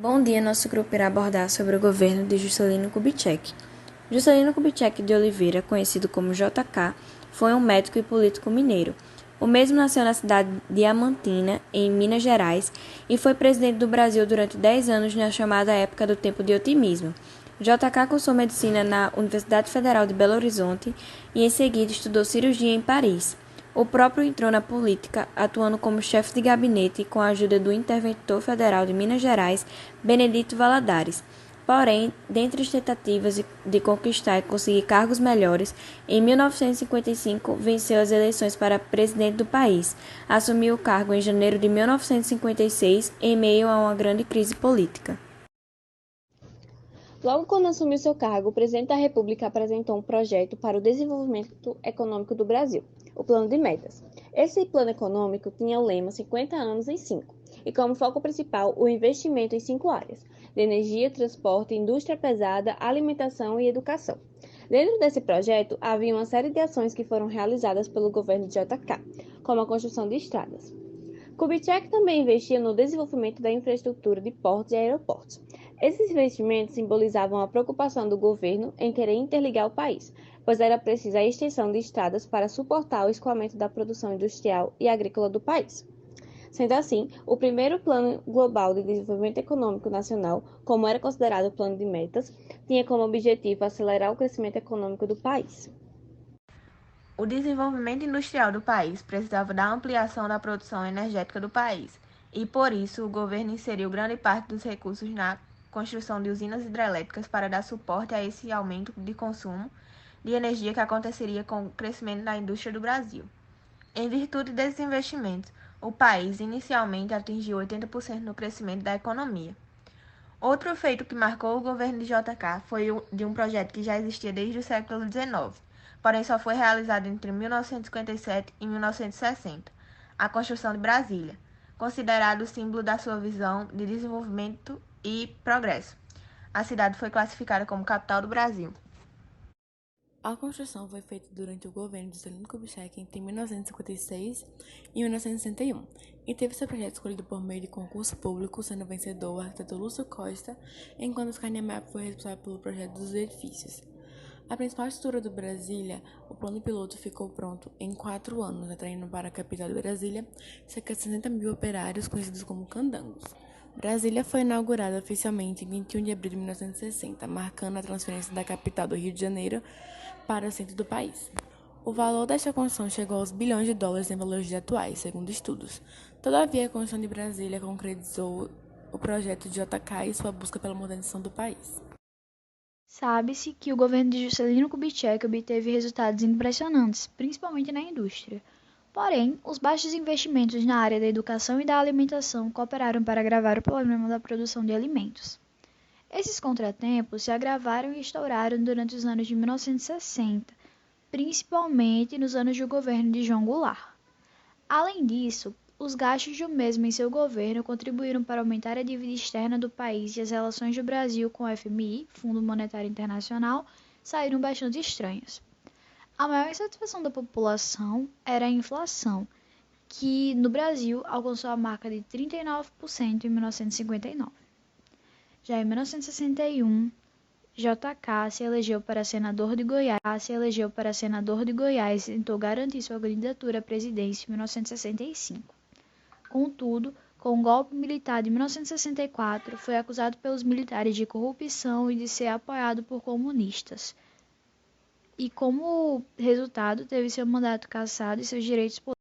Bom dia, nosso grupo irá abordar sobre o governo de Juscelino Kubitschek. Juscelino Kubitschek de Oliveira, conhecido como JK, foi um médico e político mineiro. O mesmo nasceu na cidade de Diamantina, em Minas Gerais, e foi presidente do Brasil durante 10 anos na chamada época do Tempo de Otimismo. JK cursou medicina na Universidade Federal de Belo Horizonte e em seguida estudou cirurgia em Paris. O próprio entrou na política, atuando como chefe de gabinete com a ajuda do interventor federal de Minas Gerais, Benedito Valadares. Porém, dentre as tentativas de conquistar e conseguir cargos melhores, em 1955 venceu as eleições para presidente do país. Assumiu o cargo em janeiro de 1956, em meio a uma grande crise política. Logo quando assumiu seu cargo, o presidente da República apresentou um projeto para o desenvolvimento econômico do Brasil, o Plano de Metas. Esse plano econômico tinha o lema 50 anos em 5, e como foco principal o investimento em 5 áreas: de energia, transporte, indústria pesada, alimentação e educação. Dentro desse projeto, havia uma série de ações que foram realizadas pelo governo de JK, como a construção de estradas. Kubitschek também investia no desenvolvimento da infraestrutura de portos e aeroportos. Esses investimentos simbolizavam a preocupação do governo em querer interligar o país, pois era preciso a extensão de estradas para suportar o escoamento da produção industrial e agrícola do país. Sendo assim, o primeiro Plano Global de Desenvolvimento Econômico Nacional, como era considerado o Plano de Metas, tinha como objetivo acelerar o crescimento econômico do país. O desenvolvimento industrial do país precisava da ampliação da produção energética do país, e por isso o governo inseriu grande parte dos recursos na construção de usinas hidrelétricas para dar suporte a esse aumento de consumo de energia que aconteceria com o crescimento da indústria do Brasil. Em virtude desses investimentos, o país inicialmente atingiu 80% no crescimento da economia. Outro feito que marcou o governo de JK foi o de um projeto que já existia desde o século XIX, porém só foi realizado entre 1957 e 1960, a construção de Brasília, considerado o símbolo da sua visão de desenvolvimento e progresso. A cidade foi classificada como capital do Brasil. A construção foi feita durante o governo de Juscelino Kubitschek entre 1956 e 1961 e teve seu projeto escolhido por meio de concurso público, sendo vencedor o arquiteto Lúcio Costa, enquanto o Carnemap foi responsável pelo projeto dos edifícios. A principal estrutura do Brasília, o plano piloto, ficou pronto em 4 anos, atraindo para a capital de Brasília cerca de 60 mil operários conhecidos como candangos. Brasília foi inaugurada oficialmente em 21 de abril de 1960, marcando a transferência da capital do Rio de Janeiro para o centro do país. O valor desta construção chegou aos bilhões de dólares em valores atuais, segundo estudos. Todavia, a construção de Brasília concretizou o projeto de JK e sua busca pela modernização do país. Sabe-se que o governo de Juscelino Kubitschek obteve resultados impressionantes, principalmente na indústria. Porém, os baixos investimentos na área da educação e da alimentação cooperaram para agravar o problema da produção de alimentos. Esses contratempos se agravaram e estouraram durante os anos de 1960, principalmente nos anos de governo de João Goulart. Além disso, os gastos do mesmo em seu governo contribuíram para aumentar a dívida externa do país e as relações do Brasil com o FMI, Fundo Monetário Internacional, saíram bastante estranhas. A maior insatisfação da população era a inflação, que no Brasil alcançou a marca de 39% em 1959. Já em 1961, JK se elegeu para senador de Goiás e tentou garantir sua candidatura à presidência em 1965. Contudo, com o golpe militar de 1964, foi acusado pelos militares de corrupção e de ser apoiado por comunistas. E como resultado, teve seu mandato cassado e seus direitos políticos